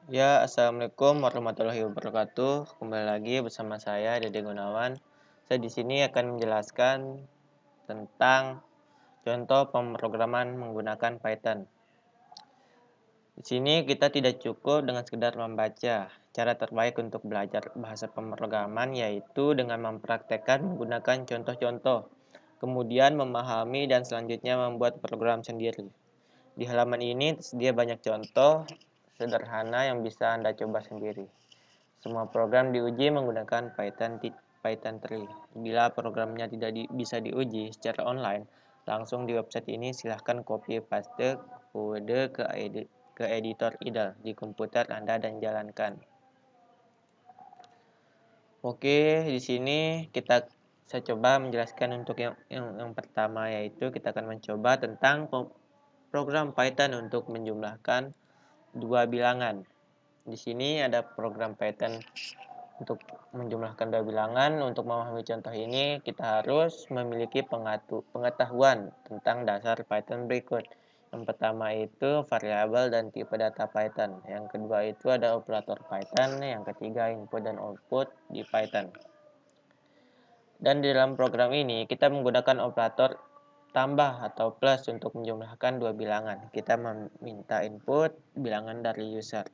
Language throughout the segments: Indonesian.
Ya, assalamualaikum warahmatullahi wabarakatuh. Kembali lagi bersama saya Dede Gunawan. Saya di sini akan menjelaskan tentang contoh pemrograman menggunakan Python. Di sini kita tidak cukup dengan sekedar membaca. Cara terbaik untuk belajar bahasa pemrograman yaitu dengan mempraktekkan menggunakan contoh-contoh, kemudian memahami dan selanjutnya membuat program sendiri. Di halaman ini tersedia banyak contoh sederhana yang bisa Anda coba sendiri. Semua program diuji menggunakan Python 3. Bila programnya tidak bisa diuji secara online, langsung di website ini silahkan copy paste kode ke editor IDLE di komputer Anda dan jalankan. Oke, di sini saya coba menjelaskan untuk yang pertama, yaitu kita akan mencoba tentang program Python untuk menjumlahkan dua bilangan. Di sini ada program Python untuk menjumlahkan dua bilangan. Untuk memahami contoh ini, kita harus memiliki pengetahuan tentang dasar Python berikut. Yang pertama itu variabel dan tipe data Python. Yang kedua itu ada operator Python. Yang ketiga input dan output di Python. Dan di dalam program ini, kita menggunakan operator tambah atau plus untuk menjumlahkan dua bilangan. Kita meminta input bilangan dari user.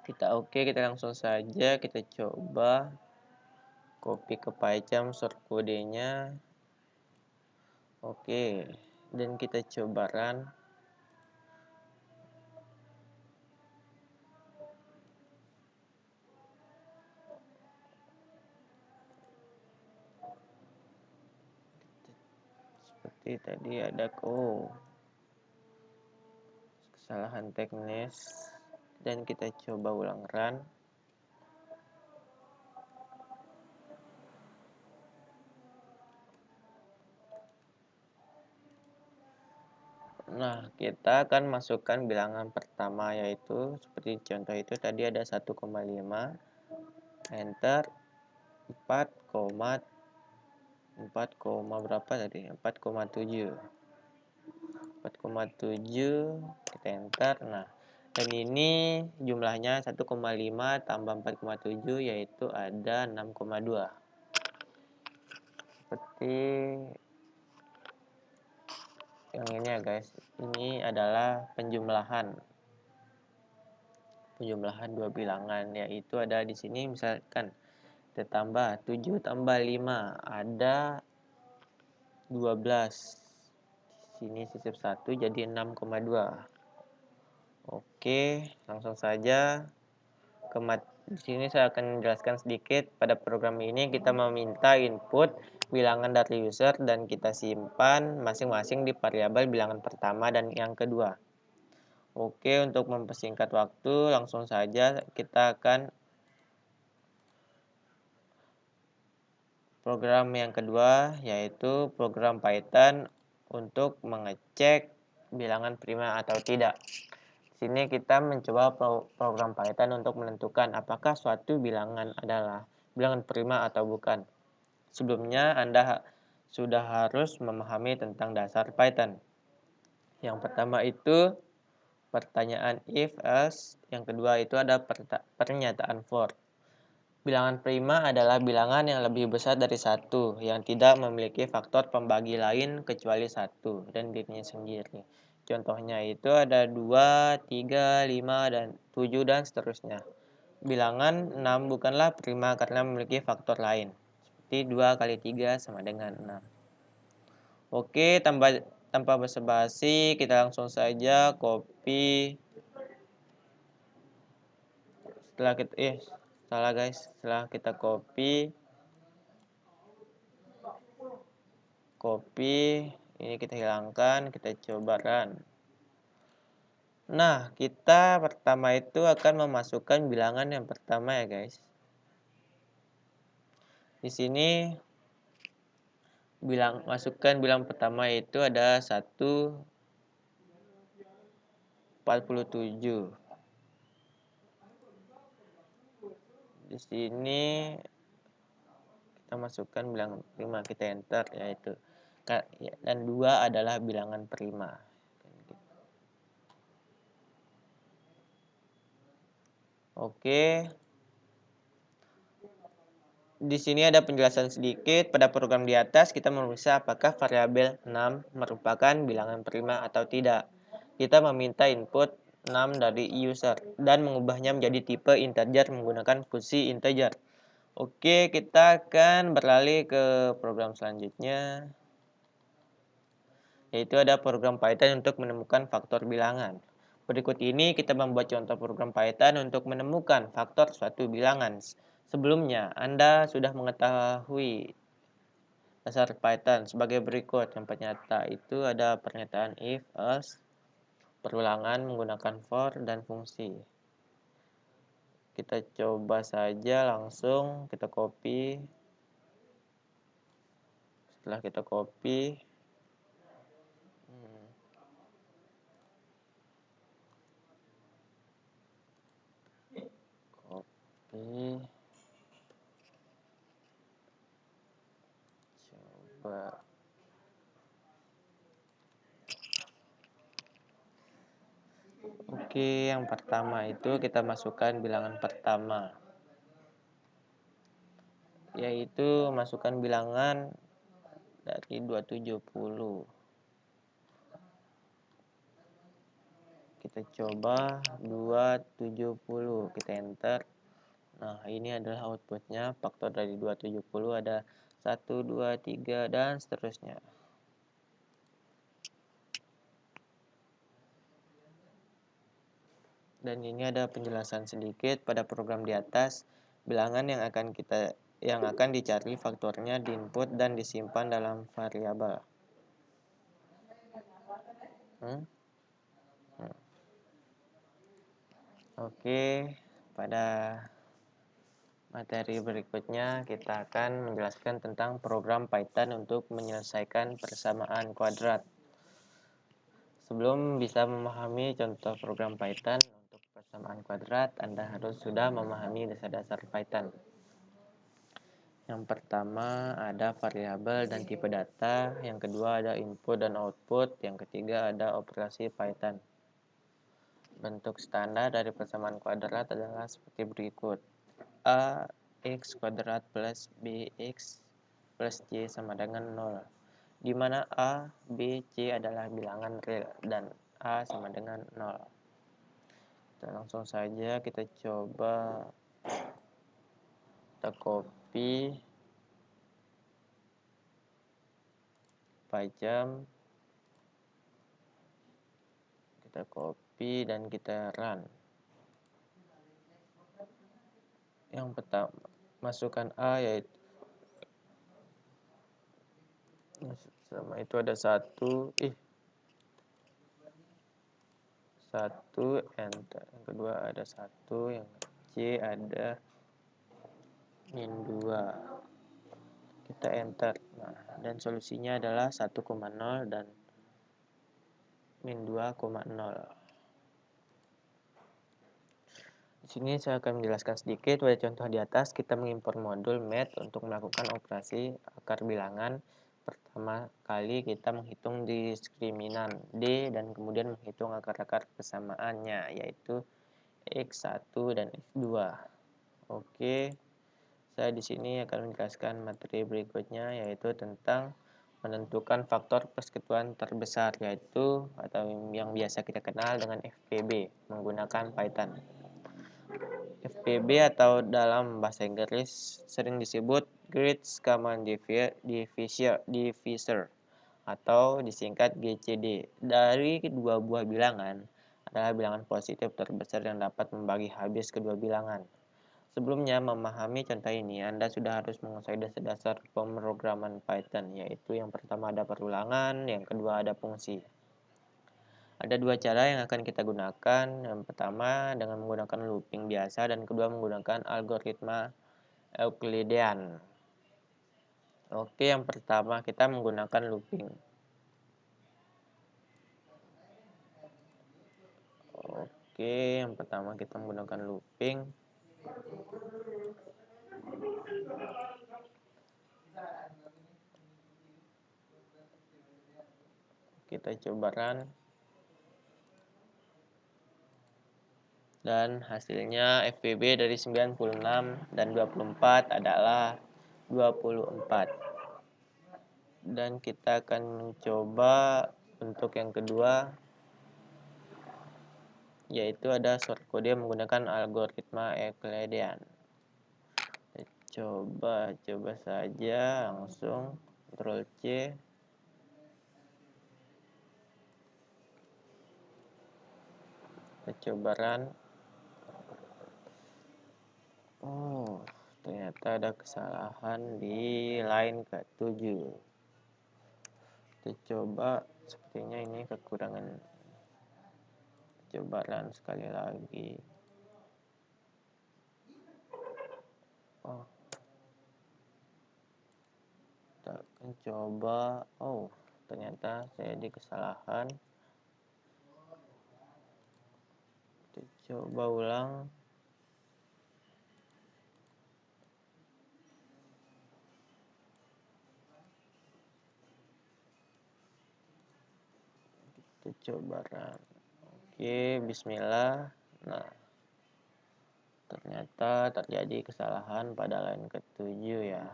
Kita langsung saja kita coba copy ke PyCharm source kodenya. Oke, dan kita coba run. Seperti tadi ada kesalahan teknis, dan kita coba ulang run. Nah, kita akan masukkan bilangan pertama, yaitu seperti contoh itu tadi ada 1,5, enter 4, 4, berapa tadi? 4,7. 4,7 kita enter. Nah, dan ini jumlahnya 1,5 tambah 4,7 yaitu ada 6,2. Seperti yang ini ya guys. Ini adalah penjumlahan dua bilangan, yaitu ada di sini misalkan kita tambah 7 tambah 5 ada 12. Di sini sisip 1 jadi 6,2. Oke, langsung saja di sini saya akan menjelaskan sedikit. Pada program ini kita meminta input bilangan dari user dan kita simpan masing-masing di variabel bilangan pertama dan yang kedua. Oke, untuk mempersingkat waktu, langsung saja kita akan program yang kedua, yaitu program Python untuk mengecek bilangan prima atau tidak. Di sini kita mencoba program Python untuk menentukan apakah suatu bilangan adalah bilangan prima atau bukan. Sebelumnya Anda sudah harus memahami tentang dasar Python. Yang pertama itu pertanyaan if, else. Yang kedua itu ada pernyataan for. Bilangan prima adalah bilangan yang lebih besar dari 1, yang tidak memiliki faktor pembagi lain kecuali 1 dan dirinya sendiri. Contohnya itu ada 2, 3, 5, dan 7, dan seterusnya. Bilangan 6 bukanlah prima karena memiliki faktor lain. Seperti 2 kali 3 sama dengan 6. Oke, tanpa basa-basi, kita langsung saja copy. Setelah kita copy, ini kita hilangkan, kita coba run. Nah, kita pertama itu akan memasukkan bilangan yang pertama ya guys. Di sini masukkan bilang pertama itu ada 1,47. Di sini kita masukkan bilangan prima, kita enter yaitu, dan 2 adalah bilangan prima. Oke, di sini ada penjelasan sedikit. Pada program di atas, kita memeriksa apakah variabel 6 merupakan bilangan prima atau tidak. Kita meminta input 6 dari user dan mengubahnya menjadi tipe integer menggunakan fungsi integer. Oke, kita akan beralih ke program selanjutnya, yaitu ada program Python untuk menemukan faktor bilangan. Berikut ini kita membuat contoh program Python untuk menemukan faktor suatu bilangan. Sebelumnya, Anda sudah mengetahui dasar Python sebagai berikut. Yang nyata itu ada pernyataan if, else, perulangan menggunakan for, dan fungsi. Kita coba saja langsung, kita copy. Setelah kita copy, copy, coba. Oke, yang pertama itu kita masukkan bilangan pertama, yaitu masukkan bilangan dari 270. Kita coba 270, kita enter. Nah, ini adalah outputnya. Faktor dari 270 ada 1, 2, 3, dan seterusnya. Dan ini ada penjelasan sedikit pada program di atas. Bilangan yang akan dicari faktornya diinput dan disimpan dalam variabel. Oke, pada materi berikutnya kita akan menjelaskan tentang program Python untuk menyelesaikan persamaan kuadrat. Sebelum bisa memahami contoh program Python untuk persamaan kuadrat, Anda harus sudah memahami dasar-dasar Python. Yang pertama ada variabel dan tipe data, yang kedua ada input dan output, yang ketiga ada operasi Python. Bentuk standar dari persamaan kuadrat adalah seperti berikut. A x kuadrat plus bx plus c sama dengan 0, di mana a, b, c adalah bilangan real dan a sama dengan 0. Kita langsung saja kita coba, kita copy PyCharm, kita copy dan kita run. Yang pertama masukkan a, yaitu sama itu ada 1, enter. Yang kedua ada 1, yang C ada min 2. Kita enter. Nah, dan solusinya adalah 1,0 dan min 2,0. Di sini saya akan menjelaskan sedikit pada contoh di atas. Kita mengimpor modul math untuk melakukan operasi akar bilangan. Pertama kali kita menghitung diskriminan D dan kemudian menghitung akar-akar kesamaannya, yaitu X1 dan X2. Oke, saya di sini akan menjelaskan materi berikutnya, yaitu tentang menentukan faktor persekutuan terbesar, yaitu atau yang biasa kita kenal dengan FPB menggunakan Python. FPB atau dalam bahasa Inggris sering disebut Greatest Common Divisor atau disingkat GCD. Dari kedua buah bilangan adalah bilangan positif terbesar yang dapat membagi habis kedua bilangan. Sebelumnya memahami contoh ini, Anda sudah harus menguasai dasar-dasar pemrograman Python, yaitu yang pertama ada perulangan, yang kedua ada fungsi. Ada dua cara yang akan kita gunakan. Yang pertama dengan menggunakan looping biasa dan kedua menggunakan algoritma Euclidean. Oke, yang pertama kita menggunakan looping. Oke, yang pertama kita menggunakan looping. Kita coba run. Dan hasilnya FPB dari 96 dan 24 adalah 24. Dan kita akan mencoba untuk yang kedua, yaitu ada shortcode menggunakan algoritma Euclidean. Coba saja langsung Ctrl C. Kita coba run. Oh, ternyata ada kesalahan di line ke-7. Kita coba, sepertinya ini kekurangan. Coba run sekali lagi. Oh, kita akan coba. Oh, ternyata saya di kesalahan. Kita coba ulang. Kita coba run. Oke, bismillah. Nah, ternyata terjadi kesalahan pada line ke-7 ya.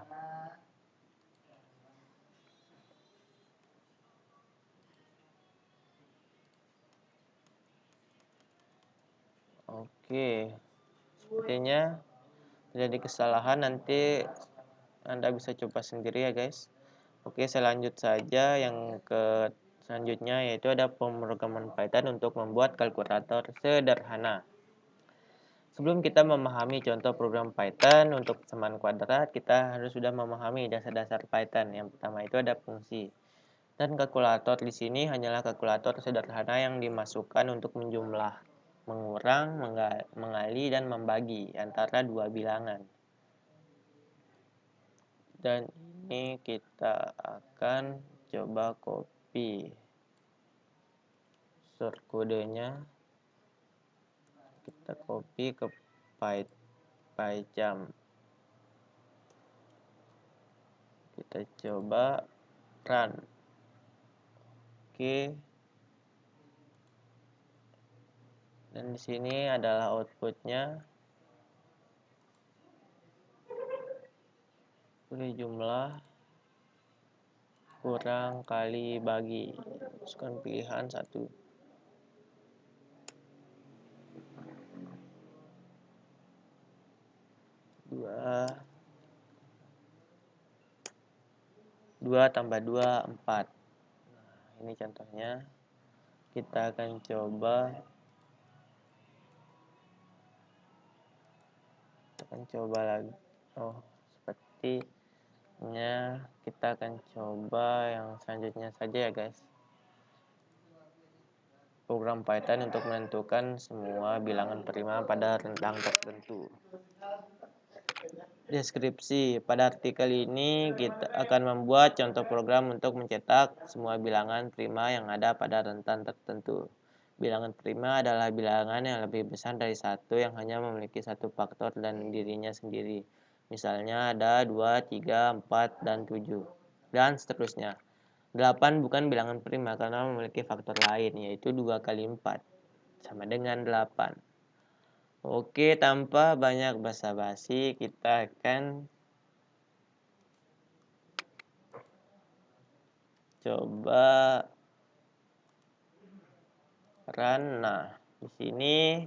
Oke, sepertinya terjadi kesalahan, nanti Anda bisa coba sendiri ya guys. Oke, saya lanjut saja yang ke selanjutnya, yaitu ada pemrograman Python untuk membuat kalkulator sederhana. Sebelum kita memahami contoh program Python untuk persamaan kuadrat, kita harus sudah memahami dasar-dasar Python. Yang pertama itu ada fungsi. Dan kalkulator di sini hanyalah kalkulator sederhana yang dimasukkan untuk menjumlah, mengurang, mengali, dan membagi antara dua bilangan. Dan ini kita akan coba copy short kodenya. Kita copy ke PyCharm. Kita coba run. Oke. Dan di sini adalah outputnya. Pilih jumlah, kurang, kali, bagi. Masukkan pilihan 1. Dua tambah 2, 4. Nah, ini contohnya. Kita akan coba. Lagi. Oh, sepertinya kita akan coba yang selanjutnya saja ya guys. Program Python untuk menentukan semua bilangan prima pada rentang tertentu. Deskripsi. Pada artikel ini kita akan membuat contoh program untuk mencetak semua bilangan prima yang ada pada rentang tertentu. Bilangan prima adalah bilangan yang lebih besar dari satu yang hanya memiliki satu faktor dan dirinya sendiri. Misalnya ada 2, 3, 4, dan 7. Dan seterusnya. 8 bukan bilangan prima karena memiliki faktor lain, yaitu 2 kali 4. Sama dengan 8. Oke, tanpa banyak basa-basi, kita akan coba run. Nah, di sini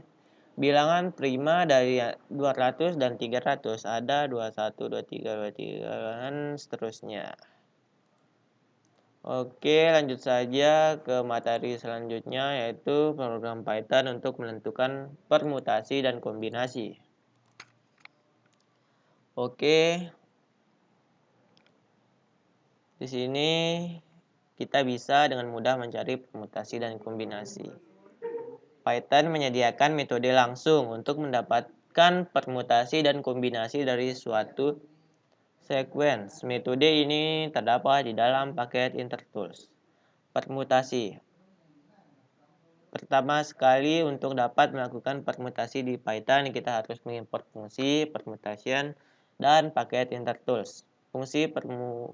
bilangan prima dari 200 dan 300 ada 21, 23, 23 dan seterusnya. Oke, lanjut saja ke materi selanjutnya, yaitu program Python untuk menentukan permutasi dan kombinasi. Oke, di sini kita bisa dengan mudah mencari permutasi dan kombinasi. Python menyediakan metode langsung untuk mendapatkan permutasi dan kombinasi dari suatu sequence. Metode ini terdapat di dalam paket intertools. Permutasi. Pertama sekali, untuk dapat melakukan permutasi di Python, kita harus mengimport fungsi permutation dan paket intertools. Fungsi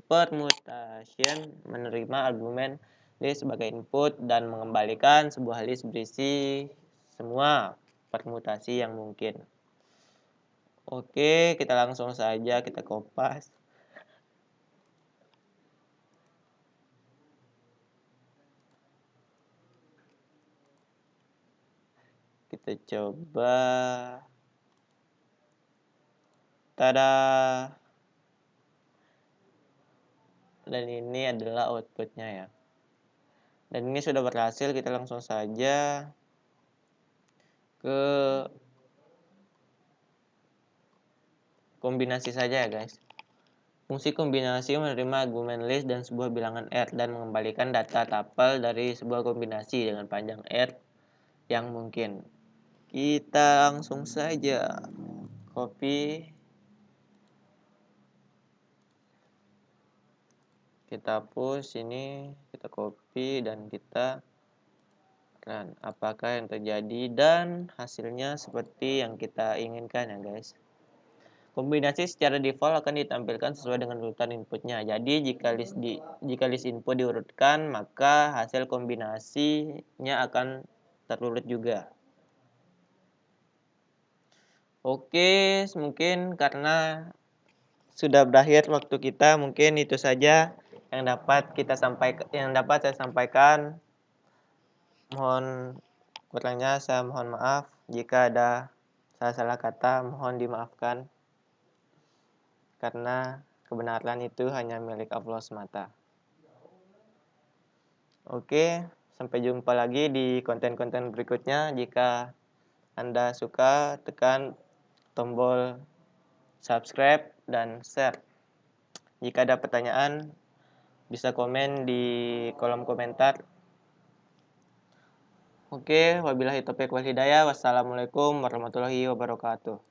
permutation menerima argumen list sebagai input dan mengembalikan sebuah list berisi semua permutasi yang mungkin. Oke, kita langsung saja kita kopas. Kita coba. Tada! Dan ini adalah outputnya ya. Dan ini sudah berhasil, kita langsung saja ke kombinasi saja ya guys. Fungsi kombinasi menerima argumen list dan sebuah bilangan R dan mengembalikan data tupel dari sebuah kombinasi dengan panjang R yang mungkin. Kita langsung saja copy, kita push ini, kita copy dan kita run. Apakah yang terjadi, dan hasilnya seperti yang kita inginkan ya guys. Kombinasi secara default akan ditampilkan sesuai dengan urutan inputnya. Jadi jika list input diurutkan, maka hasil kombinasinya akan terurut juga. Oke, mungkin karena sudah berakhir waktu kita, mungkin itu saja yang dapat saya sampaikan. Mohon kurangnya, saya mohon maaf jika ada salah-salah kata, mohon dimaafkan. Karena kebenaran itu hanya milik Allah semata. Oke, sampai jumpa lagi di konten-konten berikutnya. Jika Anda suka, tekan tombol subscribe dan share. Jika ada pertanyaan, bisa komen di kolom komentar. Oke, wabillahi taufiq wal hidayah. Wassalamualaikum warahmatullahi wabarakatuh.